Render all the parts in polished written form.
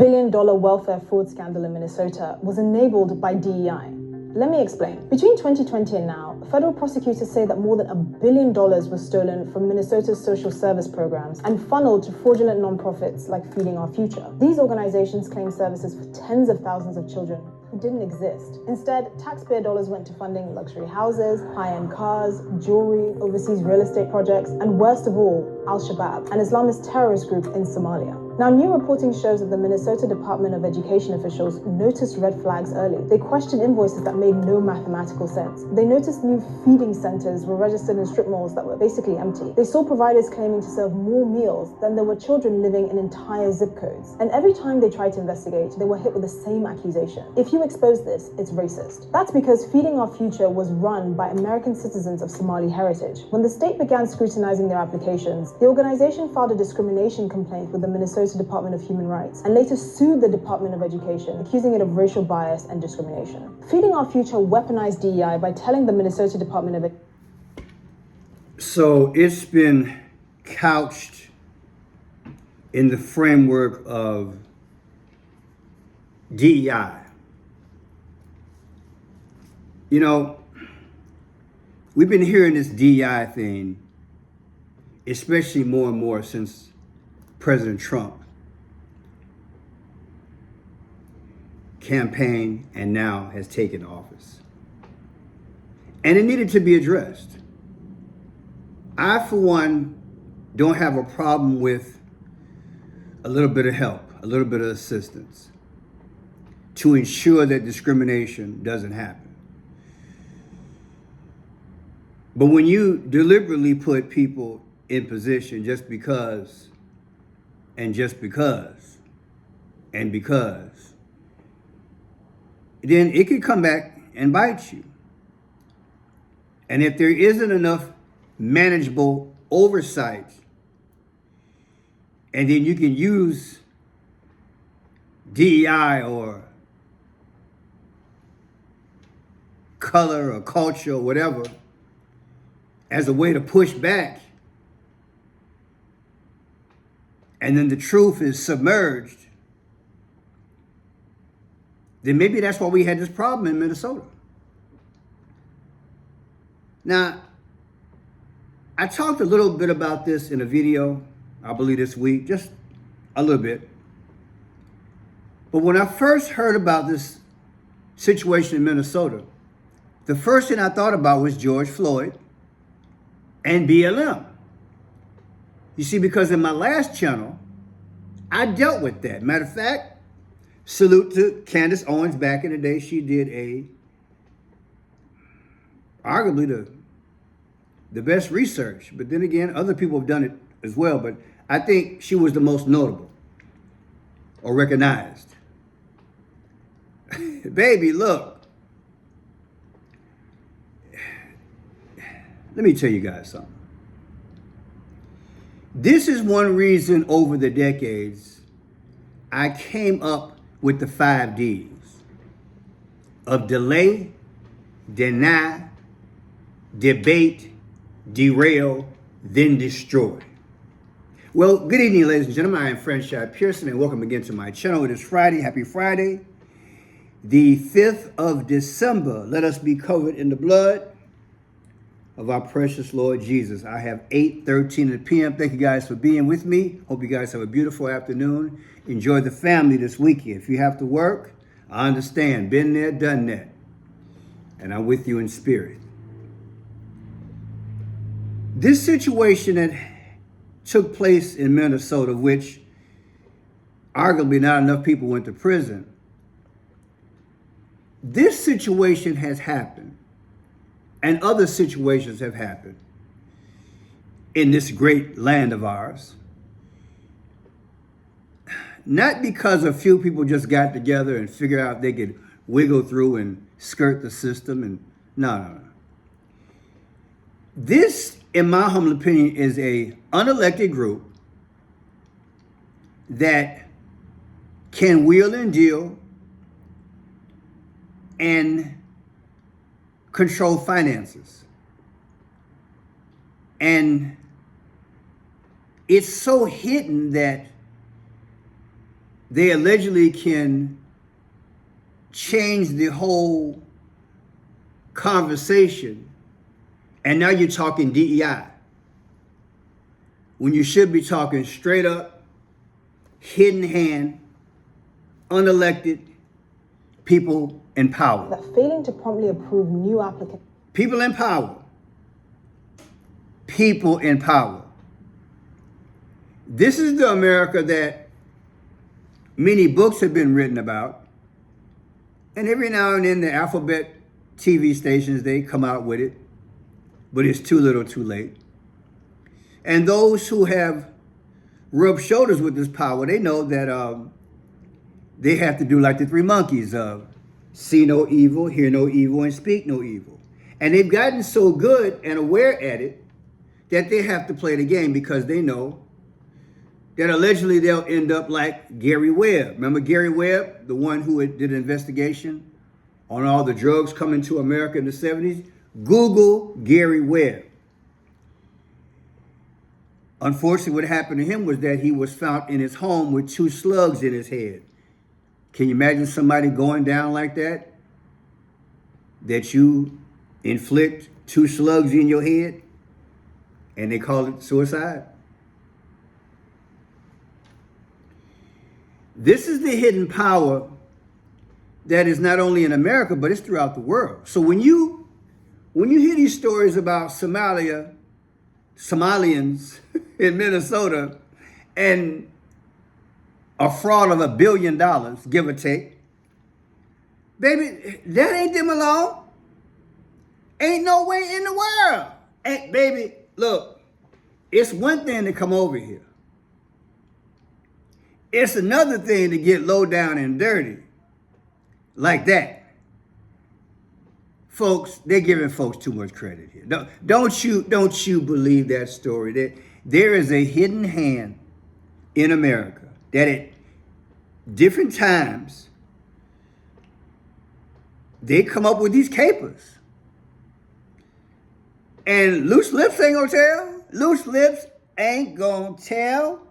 billion welfare fraud scandal in Minnesota was enabled by DEI. Let me explain. Between 2020 and now, federal prosecutors say that more than $1 billion was stolen from Minnesota's social service programs and funneled to fraudulent nonprofits like Feeding Our Future. These organizations claim services for tens of thousands of children who didn't exist. Instead, taxpayer dollars went to funding luxury houses, high-end cars, jewelry, overseas real estate projects, and worst of all, Al-Shabaab, an Islamist terrorist group in Somalia. Now, new reporting shows that the Minnesota Department of Education officials noticed red flags early. They questioned invoices that made no mathematical sense. They noticed new feeding centers were registered in strip malls that were basically empty. They saw providers claiming to serve more meals than there were children living in entire zip codes. And every time they tried to investigate, they were hit with the same accusation. If you expose this, it's racist. That's because Feeding Our Future was run by American citizens of Somali heritage. When the state began scrutinizing their applications, the organization filed a discrimination complaint with the Minnesota Department of Human Rights and later sued the Department of Education, accusing it of racial bias and discrimination. Feeding Our Future weaponized DEI by telling the Minnesota Department of So it's been couched in the framework of DEI. You know, we've been hearing this DEI thing, especially more and more since President Trump campaigned and now has taken office. And it needed to be addressed. I, for one, don't have a problem with a little bit of help, a little bit of assistance to ensure that discrimination doesn't happen. But when you deliberately put people in position just because, and just because, and because, then it could come back and bite you. And if there isn't enough manageable oversight, and then you can use DEI or color or culture or whatever as a way to push back, and then the truth is submerged, then maybe that's why we had this problem in Minnesota. Now, I talked a little bit about this in a video, I believe this week, just a little bit. But when I first heard about this situation in Minnesota, the first thing I thought about was George Floyd and BLM. You see, because in my last channel, I dealt with that. Matter of fact, salute to Candace Owens. Back in the day, she did arguably the best research. But then again, other people have done it as well. But I think she was the most notable or recognized. Baby, look. Let me tell you guys something. This is one reason over the decades I came up with the 5 Ds of delay, deny, debate, derail, then destroy. Well, good evening, ladies and gentlemen. I am Franchise Pearson, and welcome again to my channel. It is Friday. Happy Friday, the 5th of December. Let us be covered in the blood of our precious Lord Jesus. I have 8:13 p.m. Thank you guys for being with me. Hope you guys have a beautiful afternoon. Enjoy the family this weekend. If you have to work, I understand. Been there, done that. And I'm with you in spirit. This situation that took place in Minnesota, which arguably not enough people went to prison, this situation has happened. And other situations have happened in this great land of ours. Not because a few people just got together and figured out they could wiggle through and skirt the system. And no. This, in my humble opinion, is a unelected group that can wheel and deal and control finances. And it's so hidden that they allegedly can change the whole conversation, and now you're talking DEI when you should be talking straight up, hidden hand, unelected people in power. That failing to promptly approve new applicants. People in power. People in power. This is the America that many books have been written about. And every now and then the alphabet TV stations, they come out with it. But it's too little too late. And those who have rubbed shoulders with this power, they know that they have to do like the three monkeys of see no evil, hear no evil, and speak no evil. And they've gotten so good and aware at it that they have to play the game because they know that allegedly they'll end up like Gary Webb. Remember Gary Webb, the one who did an investigation on all the drugs coming to America in the 70s? Google Gary Webb. Unfortunately, what happened to him was that he was found in his home with 2 slugs in his head. Can you imagine somebody going down like that? That you inflict 2 slugs in your head and they call it suicide? This is the hidden power that is not only in America, but it's throughout the world. So when you hear these stories about Somalians in Minnesota and a fraud of $1 billion, give or take, baby, that ain't them alone. Ain't no way in the world. And baby, look, it's one thing to come over here. It's another thing to get low down and dirty like that. Folks, they're giving folks too much credit here. Don't you believe that story? There is a hidden hand in America that at different times they come up with these capers. And loose lips ain't gonna tell. Loose lips ain't gonna tell.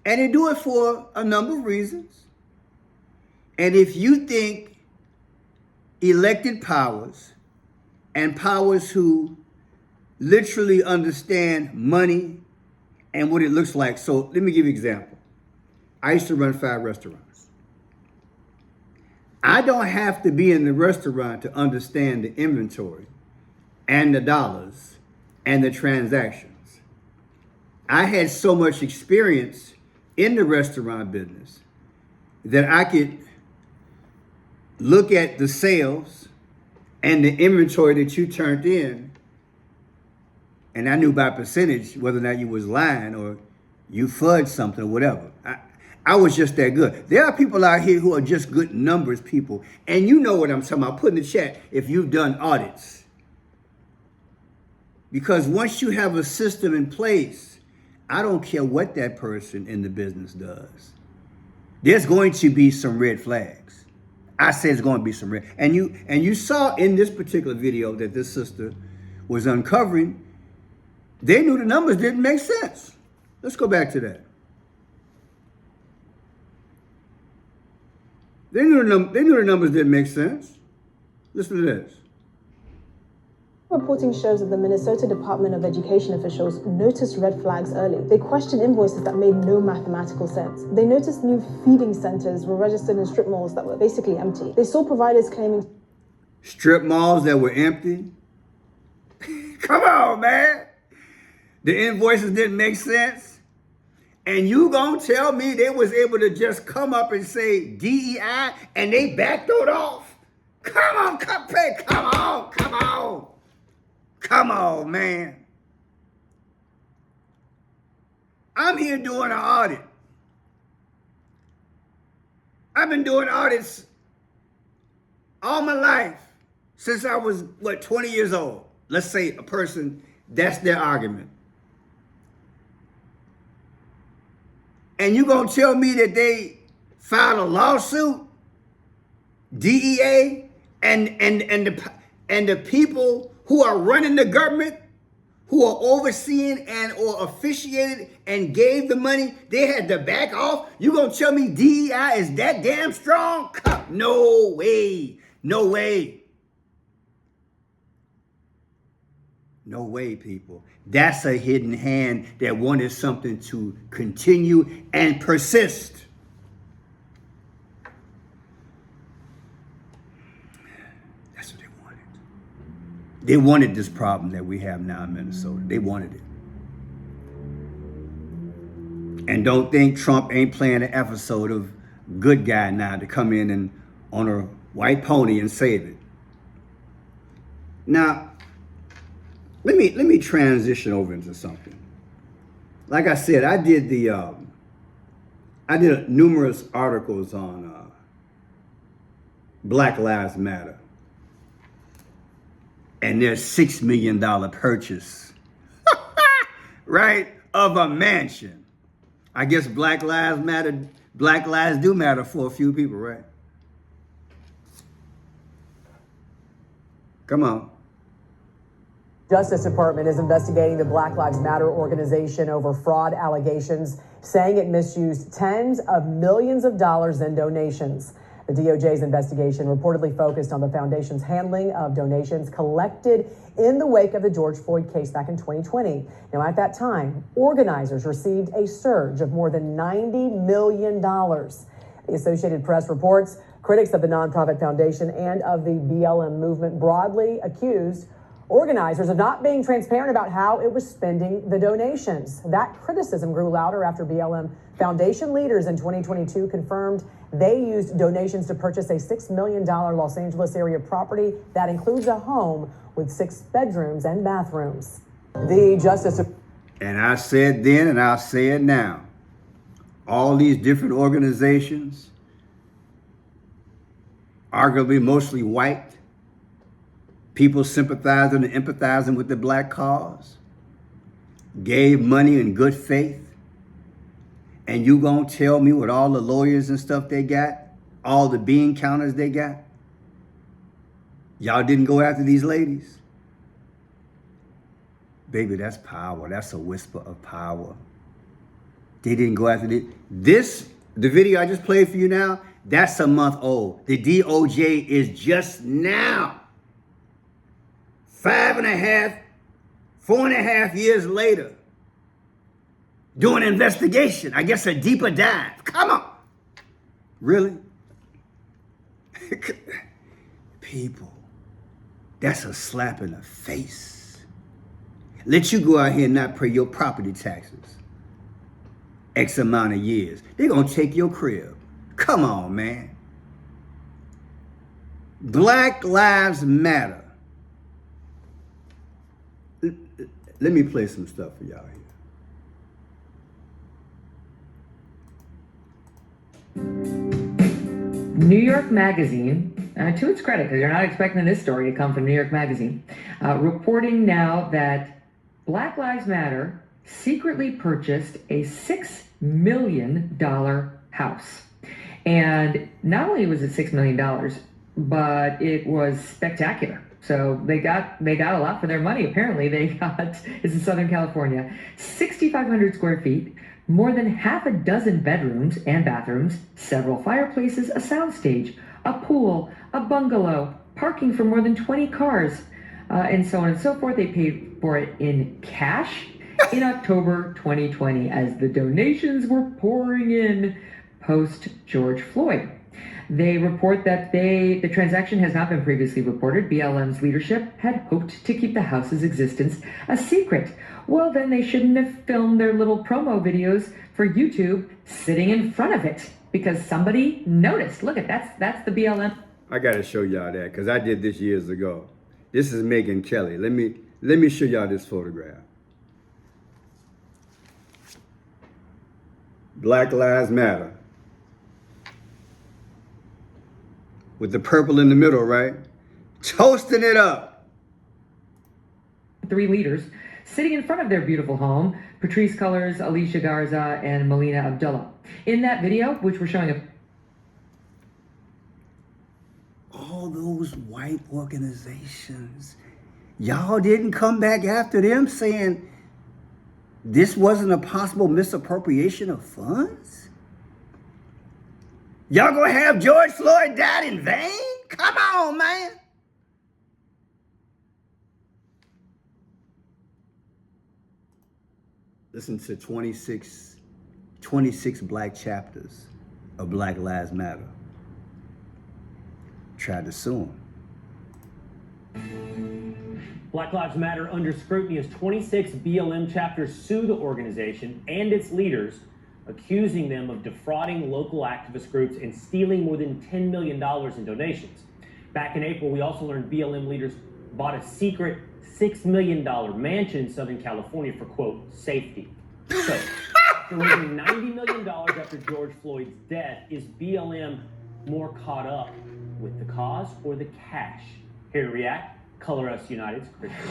And they do it for a number of reasons. And if you think elected powers and powers who literally understand money and what it looks like. So let me give you an example. I used to run 5 restaurants. I don't have to be in the restaurant to understand the inventory and the dollars and the transactions. I had so much experience in the restaurant business that I could look at the sales and the inventory that you turned in, and I knew by percentage whether or not you was lying or you fudged something or whatever. I was just that good. There are people out here who are just good numbers people, and you know what I'm talking about. Put in the chat if you've done audits. Because once you have a system in place, I don't care what that person in the business does. There's going to be some red flags. I say it's going to be some red. And you saw in this particular video that this sister was uncovering, they knew the numbers didn't make sense. Let's go back to that. They knew the numbers didn't make sense. Listen to this. Reporting shows that the Minnesota Department of Education officials noticed red flags early. They questioned invoices that made no mathematical sense. They noticed new feeding centers were registered in strip malls that were basically empty. They saw providers claiming strip malls that were empty. Come on, man. The invoices didn't make sense. And you gonna tell me they was able to just come up and say DEI and they backed it off? Come on, cupcake. Come on. Come on, man. I'm here doing an audit. I've been doing audits all my life since I was, 20 years old. Let's say a person, that's their argument. And you gonna tell me that they filed a lawsuit, DEA, and the people who are running the government, who are overseeing and or officiated and gave the money, they had to back off? You gonna tell me DEI is that damn strong? No way. No way. No way, people. That's a hidden hand that wanted something to continue and persist. That's what they wanted. They wanted this problem that we have now in Minnesota. They wanted it. And don't think Trump ain't playing an episode of good guy now to come in and on a white pony and save it. Now, let me transition over into something. Like I said, I did numerous articles on Black Lives Matter and their $6 million purchase, right, of a mansion. I guess Black Lives do matter for a few people, right? Come on. Justice Department is investigating the Black Lives Matter organization over fraud allegations, saying it misused tens of millions of dollars in donations. The DOJ's investigation reportedly focused on the foundation's handling of donations collected in the wake of the George Floyd case back in 2020. Now, at that time, organizers received a surge of more than $90 million. The Associated Press reports critics of the nonprofit foundation and of the BLM movement broadly accused organizers of not being transparent about how it was spending the donations. That criticism grew louder after BLM Foundation leaders in 2022 confirmed they used donations to purchase a $6 million Los Angeles area property that includes a home with 6 bedrooms and bathrooms. The Justice... And I said then, and I'll say it now, all these different organizations, arguably mostly white, people sympathizing and empathizing with the black cause, gave money in good faith, and you gonna tell me with all the lawyers and stuff they got, all the bean counters they got, y'all didn't go after these ladies? Baby, that's power. That's a whisper of power. They didn't go after it. The video I just played for you now, that's a month old. The DOJ is just now, 4.5 years later, doing an investigation. I guess a deeper dive. Come on. Really? People, that's a slap in the face. Let you go out here and not pay your property taxes X amount of years. They're going to take your crib. Come on, man. Black Lives Matter. Let me play some stuff for y'all here. New York Magazine, to its credit, because you're not expecting this story to come from New York Magazine, reporting now that Black Lives Matter secretly purchased a $6 million house. And not only was it $6 million, but it was spectacular. So they got a lot for their money. Apparently they got, it's in Southern California, 6,500 square feet, more than half a dozen bedrooms and bathrooms, several fireplaces, a soundstage, a pool, a bungalow, parking for more than 20 cars, and so on and so forth. They paid for it in cash in October 2020 as the donations were pouring in post George Floyd. They report that the transaction has not been previously reported. BLM's leadership had hoped to keep the house's existence a secret. Well, then they shouldn't have filmed their little promo videos for YouTube sitting in front of it because somebody noticed. Look, that's the BLM. I got to show y'all that because I did this years ago. This is Megyn Kelly. Let me show y'all this photograph. Black Lives Matter. With the purple in the middle, right? Toasting it up. 3 leaders sitting in front of their beautiful home, Patrisse Cullors, Alicia Garza, and Melina Abdullah. In that video, which we're showing all those white organizations Y'all didn't come back after them saying this wasn't a possible misappropriation of funds? Y'all gonna have George Floyd died in vain? Come on, man. Listen to 26 black chapters of Black Lives Matter. Tried to sue him. Black Lives Matter under scrutiny as 26 BLM chapters sue the organization and its leaders, accusing them of defrauding local activist groups and stealing more than $10 million in donations. Back in April, we also learned BLM leaders bought a secret $6 million mansion in Southern California for, quote, safety. So, after raising $90 million after George Floyd's death, is BLM more caught up with the cause or the cash? Here to react, Color Us United's Christian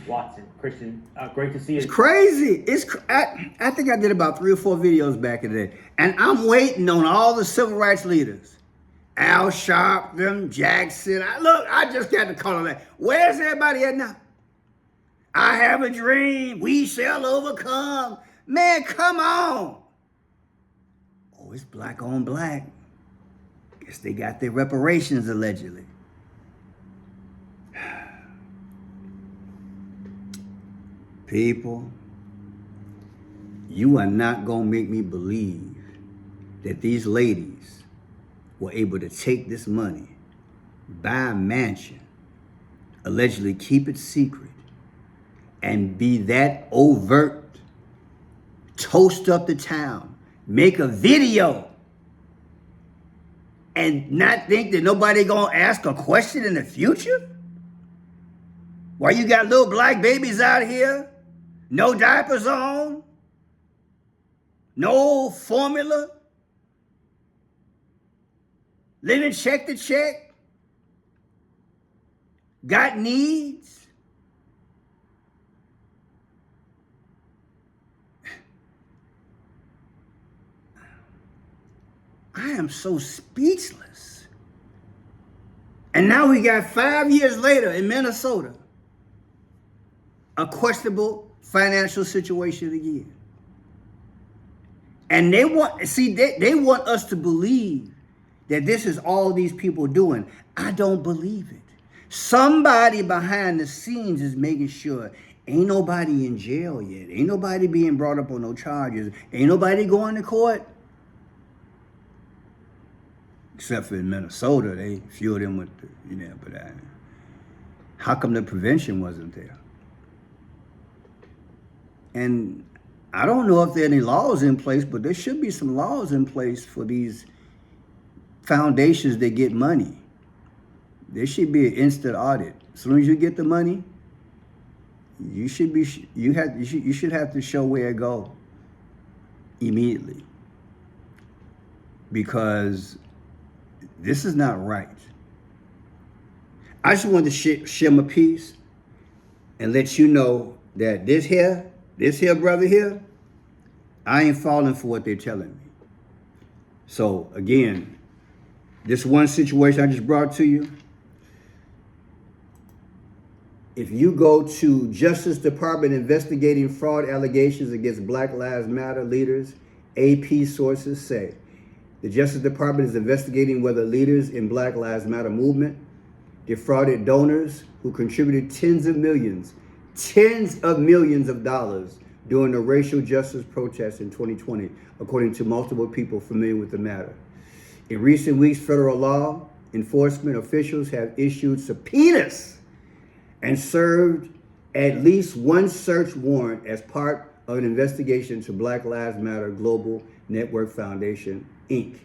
Watson. Christian, great to see you. It's crazy. I think I did about 3 or 4 videos back in the day. And I'm waiting on all the civil rights leaders. Al Sharpton, Jackson. I just got to call that. Where's everybody at now? I have a dream. We shall overcome. Man, come on. Oh, it's black on black. Guess they got their reparations allegedly. People, you are not going to make me believe that these ladies were able to take this money, buy a mansion, allegedly keep it secret, and be that overt, toast up the town, make a video, and not think that nobody going to ask a question in the future? Why you got little black babies out here? No diapers on, no formula, living check to check, got needs. I am so speechless. And now we got 5 years later in Minnesota, a questionable financial situation again. And they want us to believe that this is all these people doing. I don't believe it. Somebody behind the scenes is making sure ain't nobody in jail yet. Ain't nobody being brought up on no charges. Ain't nobody going to court. Except for in Minnesota, they fueled them with but how come the prevention wasn't there? And I don't know if there are any laws in place, but there should be some laws in place for these foundations that get money. There should be an instant audit. As soon as you get the money, you should have to show where it goes immediately, because this is not right. I just wanted to share my piece and let you know that this here brother here, I ain't falling for what they're telling me. So again, this one situation I just brought to you, if you go to Justice Department investigating fraud allegations against Black Lives Matter leaders, AP sources say the Justice Department is investigating whether leaders in Black Lives Matter movement defrauded donors who contributed tens of millions of dollars during the racial justice protests in 2020, according to multiple people familiar with the matter. In recent weeks, federal law enforcement officials have issued subpoenas and served at least one search warrant as part of an investigation into Black Lives Matter Global Network Foundation, Inc.,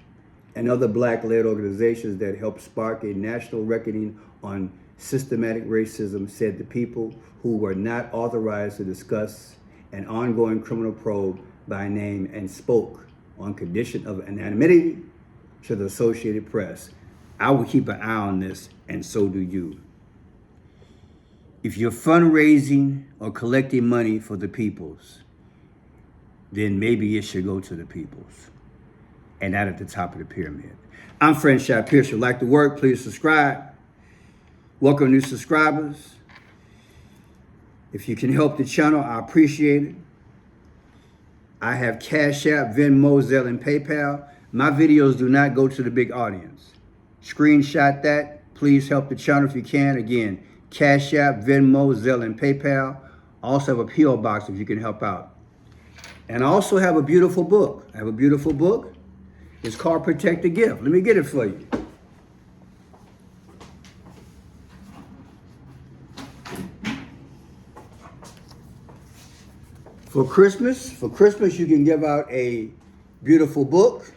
and other Black-led organizations that helped spark a national reckoning on systematic racism, said the people who were not authorized to discuss an ongoing criminal probe by name and spoke on condition of anonymity to the Associated Press. I will keep an eye on this, and so do you. If you're fundraising or collecting money for the peoples, then maybe it should go to the peoples and not at the top of the pyramid. I'm Franchise Pierce. If you like the work, please subscribe. Welcome new subscribers. If you can help the channel, I appreciate it. I have Cash App, Venmo, Zelle, and PayPal. My videos do not go to the big audience. Screenshot that. Please help the channel if you can. Again, Cash App, Venmo, Zelle, and PayPal. I also have a P.O. box if you can help out. And I also have a beautiful book. I have a beautiful book. It's called Protect the Gift. Let me get it for you. For Christmas, you can give out a beautiful book.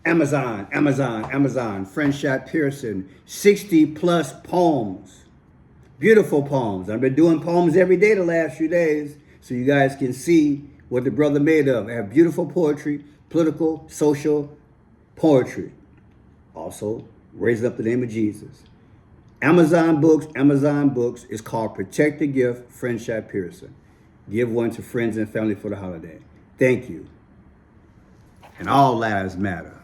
Amazon, Friendship Pearson, 60 plus poems. Beautiful poems. I've been doing poems every day the last few days so you guys can see what the brother made of. I have beautiful poetry, political, social poetry. Also, raising up the name of Jesus. Amazon books is called Protect the Gift, Friendship Pearson. Give one to friends and family for the holiday. Thank you. And all lives matter.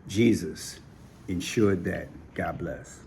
Jesus ensured that. God bless.